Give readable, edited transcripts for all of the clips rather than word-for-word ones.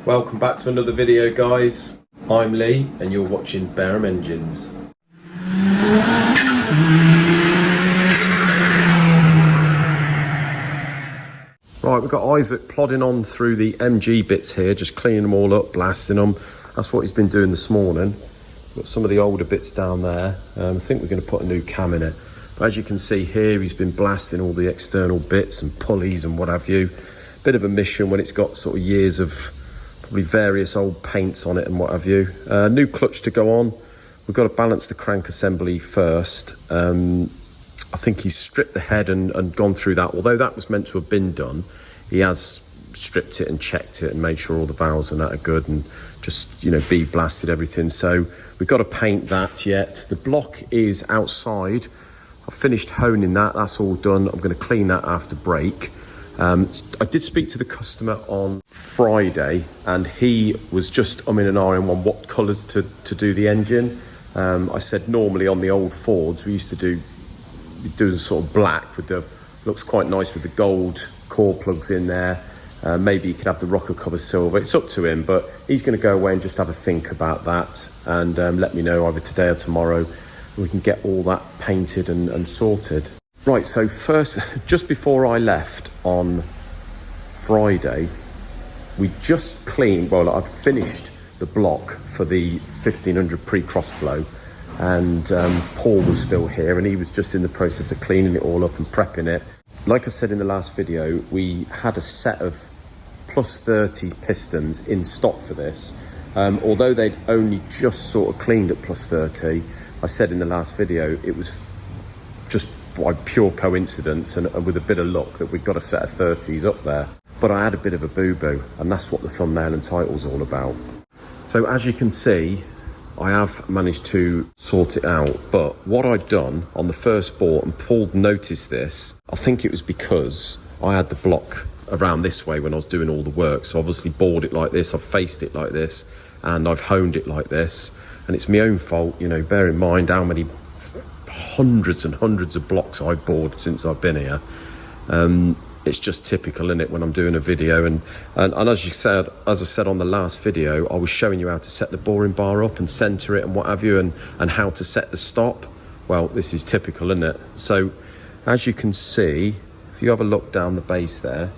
Welcome back to another video, guys. I'm Lee and you're watching Barham Engines. Right, we've got Isaac plodding on through the MG bits here, just cleaning them all up, blasting them. That's what he's been doing this morning. Got some of the older bits down there. I think we're going to put a new cam in it. But as you can see here, he's been blasting all the external bits and pulleys and what have you. Bit of a mission when it's got sort of years of probably various old paints on it and what have you. New clutch to go on. We've got to balance the crank assembly first. I think he's stripped the head and gone through that. Although that was meant to have been done, he has stripped it and checked it and made sure all the valves and that are good and just, you know, bead blasted everything. So we've got to paint that yet. The block is outside. I've finished honing that. That's all done. I'm going to clean that after break. I did speak to the customer on Friday and he was just umming and ahhing on what colours to do the engine. I said normally on the old Fords we used to do the sort of black with the, looks quite nice with the gold core plugs in there. Maybe you could have the rocker cover silver. It's up to him, but he's going to go away and just have a think about that and let me know either today or tomorrow. We can get all that painted and sorted. Right, so first, just before I left on Friday, we just cleaned, well, I'd finished the block for the 1500 pre-cross flow and Paul was still here and he was just in the process of cleaning it all up and prepping it. Like I said in the last video, we had a set of plus 30 pistons in stock for this. Although they'd only just sort of cleaned at plus 30, I said in the last video, it was just by pure coincidence and with a bit of luck that we've got a set of 30s up there. But I had a bit of a boo-boo and that's what the thumbnail and title's all about. So as you can see, I have managed to sort it out, but what I'd done on the first bore, and Paul noticed this, I think it was because I had the block around this way when I was doing all the work. So obviously bored it like this, I've faced it like this, and I've honed it like this, and it's my own fault, you know, bear in mind how many hundreds and hundreds of blocks I've bored since I've been here. It's just typical, isn't it, when I'm doing a video and as I said on the last video, I was showing you how to set the boring bar up and center it and what have you and how to set the stop. Well, this is typical, isn't it? So as you can see, if you have a look down the base there,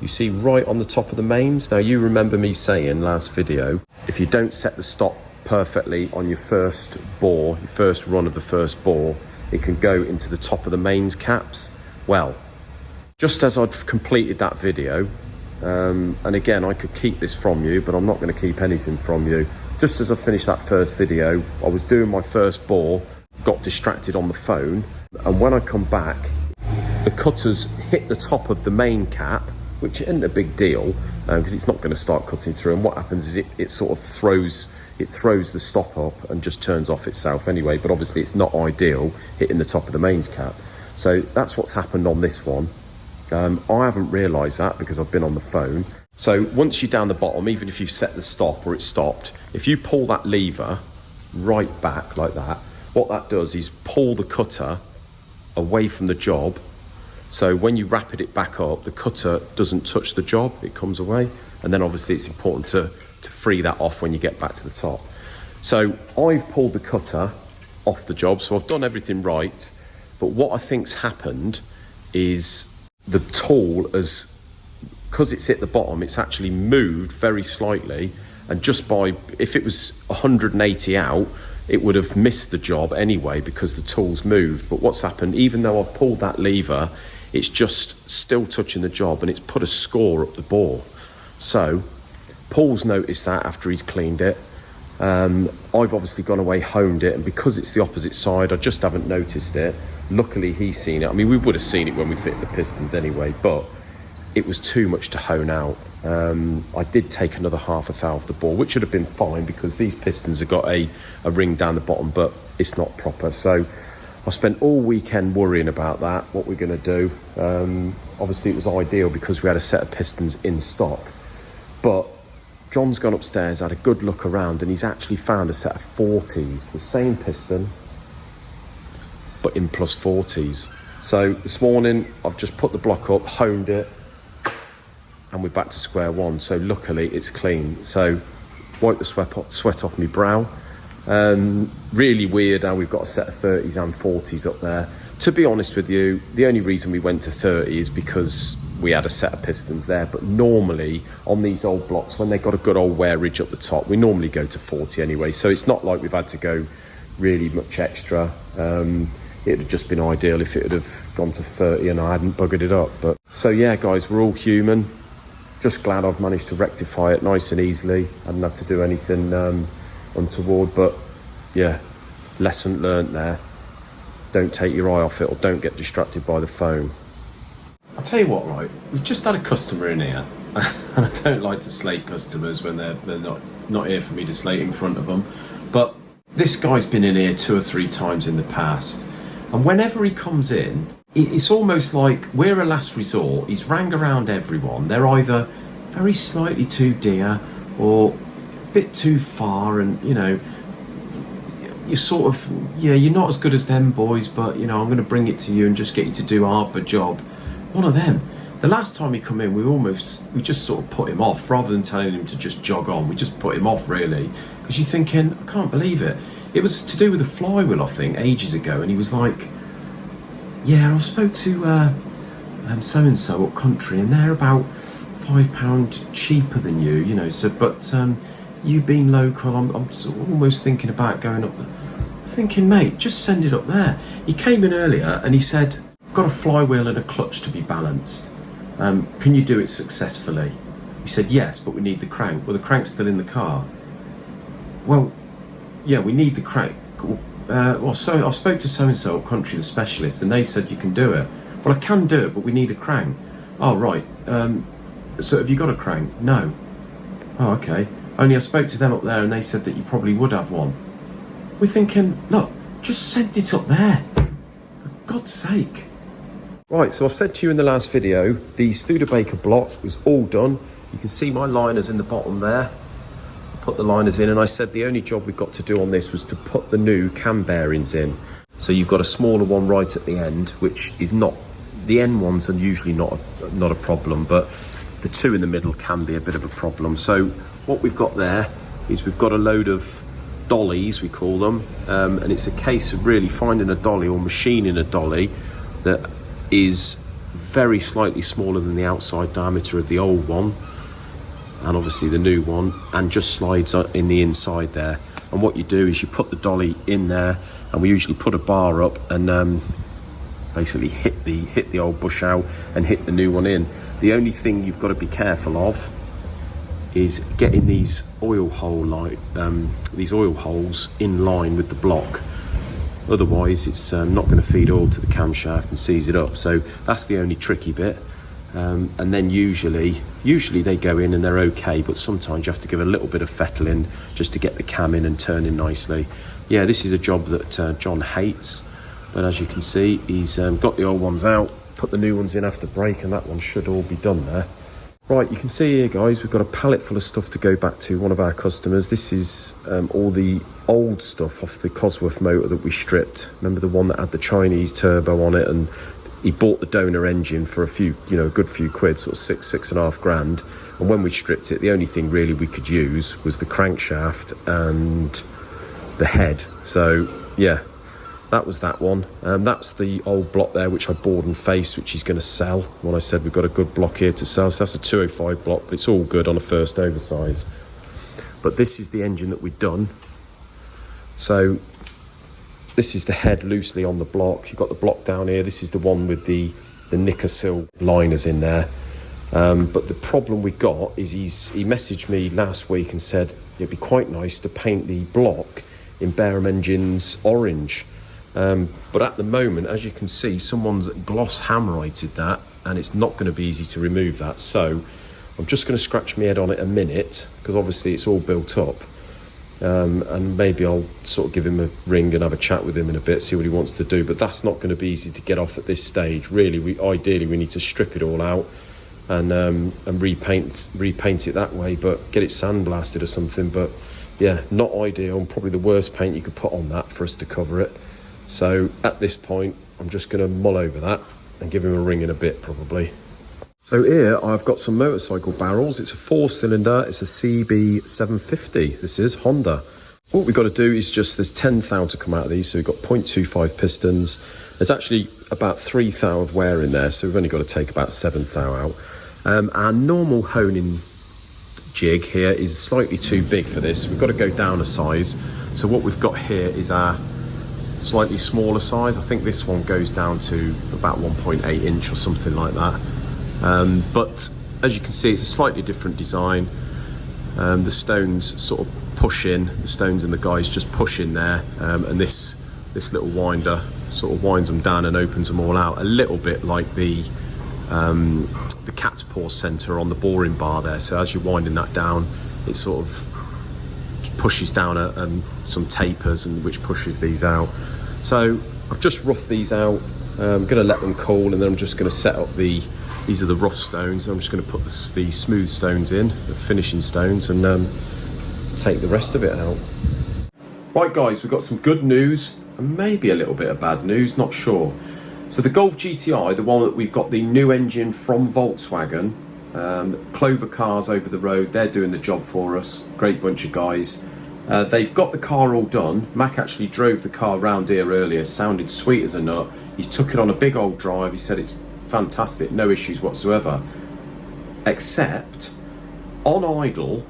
you see right on the top of the mains. Now you remember me saying last video, if you don't set the stop perfectly on your first bore, your first run of the first bore, it can go into the top of the mains caps. Well, just as I'd completed that video, and again, I could keep this from you, but I'm not going to keep anything from you. Just as I finished that first video, I was doing my first bore, got distracted on the phone, and when I come back, the cutters hit the top of the main cap, which isn't a big deal, because it's not going to start cutting through, and what happens is it sort of throws the stop up and just turns off itself anyway, but obviously it's not ideal hitting the top of the mains cap. So that's what's happened on this one. I haven't realised that because I've been on the phone. So once you're down the bottom, even if you've set the stop or it's stopped, if you pull that lever right back like that, what that does is pull the cutter away from the job. So when you rapid it back up, the cutter doesn't touch the job, it comes away. And then obviously it's important to free that off when you get back to the top. So I've pulled the cutter off the job, so I've done everything right. But what I think's happened is the tool, because it's at the bottom, it's actually moved very slightly, and just by, if it was 180 out, it would have missed the job anyway because the tool's moved. But what's happened, even though I've pulled that lever, it's just still touching the job and it's put a score up the bore. So Paul's noticed that after he's cleaned it. I've obviously gone away, honed it, and because it's the opposite side, I just haven't noticed it. Luckily he's seen it. I mean, we would have seen it when we fit the pistons anyway, but it was too much to hone out. I did take another half a thou off the bore, which would have been fine because these pistons have got a ring down the bottom, but it's not proper. So I spent all weekend worrying about that, what we're going to do. Obviously it was ideal because we had a set of pistons in stock, but John's gone upstairs, had a good look around, and he's actually found a set of 40s, the same piston, but in plus 40s. So this morning, I've just put the block up, honed it, and we're back to square one. So luckily it's clean. So wipe the sweat off my brow. Really weird how we've got a set of 30s and 40s up there. To be honest with you, the only reason we went to 30 is because we had a set of pistons there, but normally on these old blocks, when they've got a good old wear ridge up the top, we normally go to 40 anyway, so it's not like we've had to go really much extra. It'd have just been ideal if it would have gone to 30 and I hadn't buggered it up. But so yeah, guys, we're all human. Just glad I've managed to rectify it nice and easily. I hadn't had to do anything untoward, but yeah, lesson learnt there. Don't take your eye off it, or don't get distracted by the phone. I'll tell you what, right, we've just had a customer in here, and I don't like to slate customers when they're not here for me to slate in front of them, but this guy's been in here 2 or 3 times in the past, and whenever he comes in, it's almost like we're a last resort. He's rang around everyone. They're either very slightly too dear or a bit too far, and you know, you're sort of, yeah, you're not as good as them boys, but you know, I'm going to bring it to you and just get you to do half a job. One of them. The last time he come in, we just sort of put him off rather than telling him to just jog on. We just put him off, really, because you're thinking, I can't believe it. It was to do with the flywheel, I think, ages ago, and he was like, yeah, I spoke to so and so up country, and they're about £5 cheaper than you, you know. So, but you being local, I'm sort of almost thinking about going up there. Thinking, mate, just send it up there. He came in earlier and he said, got a flywheel and a clutch to be balanced. Can you do it successfully? We said yes, but we need the crank. Well, the crank's still in the car. Well, yeah, we need the crank. So I spoke to so-and-so up country, the specialist, and they said you can do it. Well, I can do it, but we need a crank. Oh, right. So have you got a crank? No. Oh, okay. Only I spoke to them up there and they said that you probably would have one. We're thinking, look, just send it up there. For God's sake. Right, so I said to you in the last video, the Studebaker block was all done. You can see my liners in the bottom there. I put the liners in, and I said the only job we've got to do on this was to put the new cam bearings in. So you've got a smaller one right at the end, which is not, the end ones are usually not a problem, but the two in the middle can be a bit of a problem. So what we've got there is we've got a load of dollies, we call them, and it's a case of really finding a dolly or machining a dolly that is very slightly smaller than the outside diameter of the old one and obviously the new one, and just slides in the inside there. And what you do is you put the dolly in there, and we usually put a bar up and basically hit the old bush out and hit the new one in. The only thing you've got to be careful of is getting these oil holes in line with the block. Otherwise it's not going to feed oil to the camshaft and seize it up. So that's the only tricky bit. And then usually they go in and they're okay, but sometimes you have to give a little bit of fettling just to get the cam in and turning nicely. Yeah, this is a job that John hates, but as you can see, he's got the old ones out, put the new ones in after break, and that one should all be done there. Right, you can see here, guys, we've got a pallet full of stuff to go back to one of our customers. This is all the old stuff off the Cosworth motor that we stripped. Remember the one that had the Chinese turbo on it, and he bought the donor engine for a few, you know, a good few quid, sort of six and a half grand. And when we stripped it, the only thing really we could use was the crankshaft and the head. So yeah, that was that one. That's the old block there, which I bored and faced, which he's going to sell. When I said we've got a good block here to sell, so that's a 205 block, but it's all good on a first oversize. But this is the engine that we've done. So this is the head loosely on the block. You've got the block down here. This is the one with the Nickersill liners in there. But the problem we got is he messaged me last week and said it'd be quite nice to paint the block in Barham Engines orange. But at the moment, as you can see, someone's gloss hammerite that, and it's not going to be easy to remove that. So I'm just going to scratch my head on it a minute, because obviously it's all built up. And maybe I'll sort of give him a ring and have a chat with him in a bit, see what he wants to do. But that's not going to be easy to get off at this stage. Really, ideally we need to strip it all out and repaint it that way, but get it sandblasted or something. But yeah, not ideal, and probably the worst paint you could put on that for us to cover it. So at this point, I'm just going to mull over that and give him a ring in a bit, probably. So here I've got some motorcycle barrels. It's a 4-cylinder, it's a CB750. This is Honda. What we've got to do is just, there's 10 thou to come out of these, so we've got 0.25 pistons. There's actually about 3 thou of wear in there, so we've only got to take about 7 thou out. Our normal honing jig here is slightly too big for this. We've got to go down a size. So what we've got here is our slightly smaller size. I think this one goes down to about 1.8 inch or something like that. But as you can see, it's a slightly different design. The stones sort of push in, the stones and the guys just push in there, and this little winder sort of winds them down and opens them all out, a little bit like the cat's paw center on the boring bar there. So as you're winding that down, it sort of pushes down some tapers, and which pushes these out. So I've just roughed these out. I'm going to let them cool, and then I'm just going to set up these are the rough stones, and I'm just going to put the smooth stones in, the finishing stones, and take the rest of it out. Right guys, we've got some good news and maybe a little bit of bad news, not sure. So the Golf GTI, the one that we've got the new engine from Volkswagen, Clover Cars over the road, they're doing the job for us. Great bunch of guys. They've got the car all done. Mac actually drove the car round here earlier, sounded sweet as a nut. He's took it on a big old drive. He said it's fantastic, no issues whatsoever, except on idle,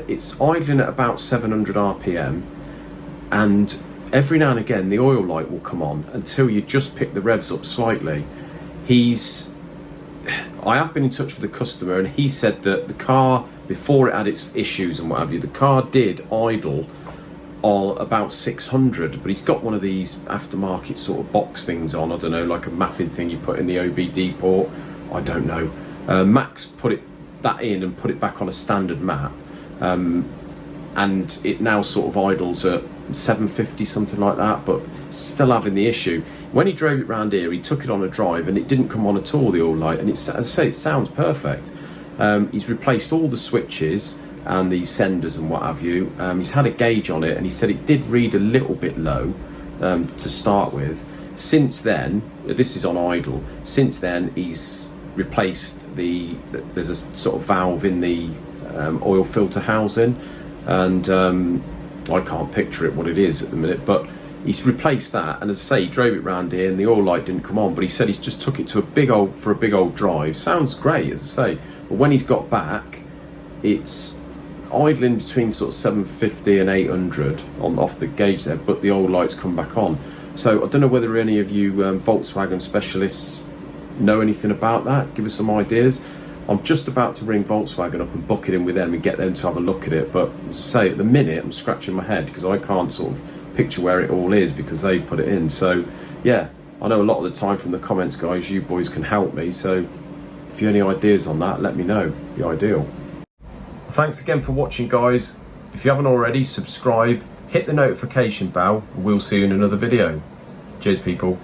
it's idling at about 700 RPM, and every now and again the oil light will come on until you just pick the revs up slightly. I have been in touch with the customer, and he said that the car, before it had its issues and what have you, the car did idle on about 600, but he's got one of these aftermarket sort of box things on, I don't know, like a mapping thing you put in the OBD port, I don't know. Max put that in and put it back on a standard map, and it now sort of idles at 750, something like that, but still having the issue. When he drove it round here, he took it on a drive and it didn't come on at all, the oil light, and it's, as I say, it sounds perfect. He's replaced all the switches and the senders and what have you. He's had a gauge on it, and he said it did read a little bit low to start with. Since then, this is on idle, since then he's replaced there's a sort of valve in the oil filter housing, and I can't picture it what it is at the minute, but he's replaced that, and as I say, he drove it round here and the oil light didn't come on, but he said he's just took it to a big old drive. Sounds great, as I say, but when he's got back, it's idling between sort of 750 and 800 off the gauge there, but the old lights come back on. So I don't know whether any of you Volkswagen specialists know anything about that. Give us some ideas. I'm just about to ring Volkswagen up and book it in with them and get them to have a look at it, but as I say, at the minute I'm scratching my head because I can't sort of picture where it all is because they put it in. So yeah, I know a lot of the time from the comments, guys, you boys can help me, so if you have any ideas on that, let me know. It'd be ideal. Thanks again for watching, guys. If you haven't already, subscribe, hit the notification bell, and we'll see you in another video. Cheers, people.